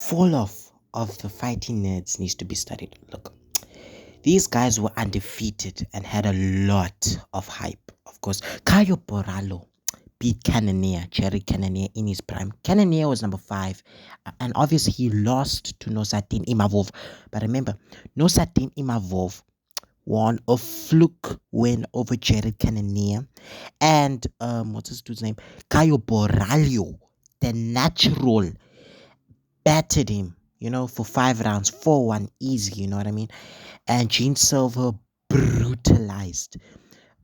fall off of the fighting nerds needs to be studied. Look, these guys were undefeated and had a lot of hype. Of course, Caio Borrallo beat Cannonier, Jerry Cannonier in his prime. Cannonier was number 5, and obviously he lost to Nosatin Imavov. But remember, Nosatin Imavov won a fluke win over Jared Cannonier, and what's his dude's name? Caio Borrallo, the natural, battered him, for 5 rounds, 4-1 easy, you know what I mean? And Gene Silver brutalized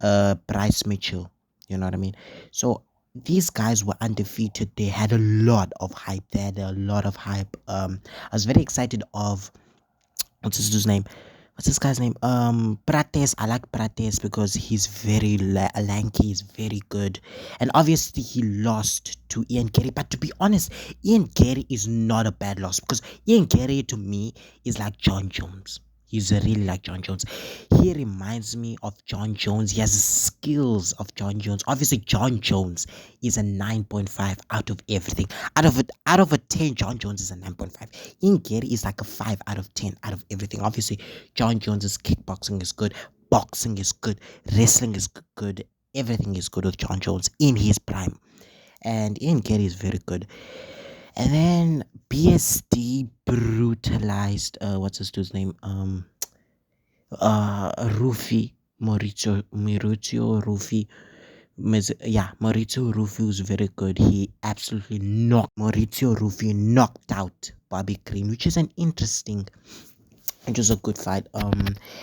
Bryce Mitchell, you know what I mean? So these guys were undefeated. They had a lot of hype. They had a lot of hype. I was very excited of what's this dude's name? What's this guy's name? Prates. I like Prates because he's very lanky. He's very good, and obviously he lost to Ian Gary. But to be honest, Ian Gary is not a bad loss because Ian Gary to me is like John Jones. He's really like John Jones. He reminds me of John Jones. He has the skills of John Jones. Obviously, John Jones is a 9.5 out of everything. Out of a 10, John Jones is a 9.5. Ian Gary is like a 5 out of 10 out of everything. Obviously, John Jones's kickboxing is good, boxing is good, wrestling is good, everything is good with John Jones in his prime. And Ian Gary is very good. And then BSD brutalized what's his dude's name? Rufi Maurizio Rufi. Yeah, Maurizio Rufi was very good. He absolutely knocked Maurizio Rufi knocked out Bobby Green, which is an interesting. It was a good fight.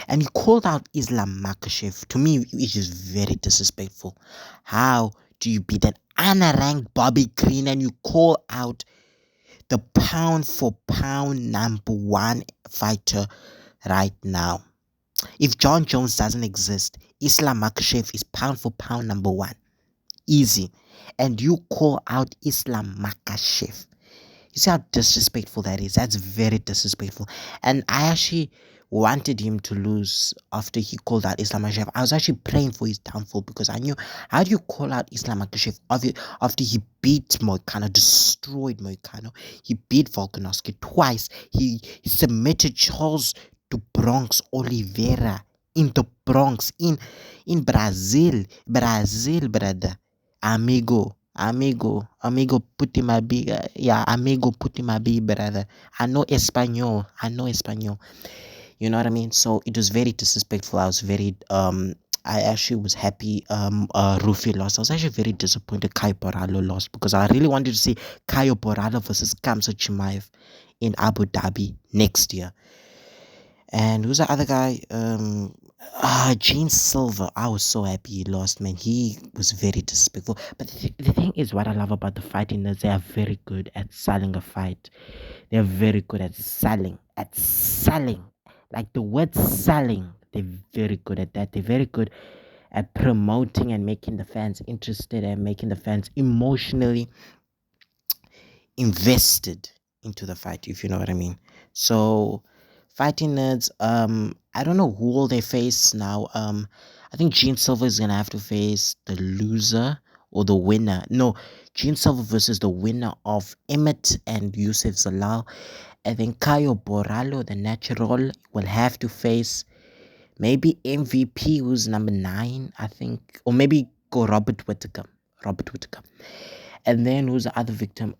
And he called out Islam Makhachev. To me, which is very disrespectful. How do you beat an unranked Bobby Green and you call out the pound for pound number 1 fighter right now? If John Jones doesn't exist, Islam Makhachev is pound for pound number 1. Easy. And you call out Islam Makhachev. You see how disrespectful that is? That's very disrespectful. And I actually wanted him to lose after he called out Islam Makhachev. I was actually praying for his downfall because I knew, how do you call out Islam Makhachev after he beat Moicano, destroyed Moicano? He beat Volkanovski twice. He submitted Charles to Bronx Oliveira in the Bronx, in Brazil, brother. Amigo, put in my big, yeah, amigo, put in my big, brother. I know Espanol. You know what I mean? So it was very disrespectful. I actually was happy Rufi lost. I was actually very disappointed Caio Borrallo lost because I really wanted to see Caio Borrallo versus Kamsa Chimaev in Abu Dhabi next year. And who's the other guy? Gene Silver. I was so happy he lost, man. He was very disrespectful. But the thing is, what I love about the fighting is they are very good at selling a fight. They're very good at selling. Like the word selling, they're very good at that. They're very good at promoting and making the fans interested and making the fans emotionally invested into the fight, if you know what I mean. So fighting nerds, I don't know who will they face now. I think Gene Silver is gonna have to face the loser or the winner. No, Gene Silver versus the winner of Emmett and Yusuf Zalal. And then Caio Borrallo, the natural, will have to face maybe MVP, who's number 9, I think, or maybe go Robert Whittaker. And then who's the other victim?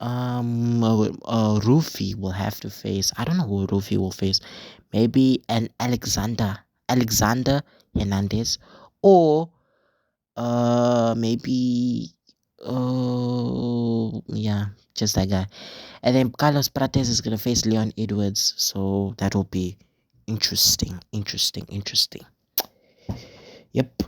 Rufi will have to face. I don't know who Rufi will face. Maybe an Alexander Hernandez, or maybe yeah, just that guy. And then Carlos Prates is gonna face Leon Edwards, so that will be interesting. Yep.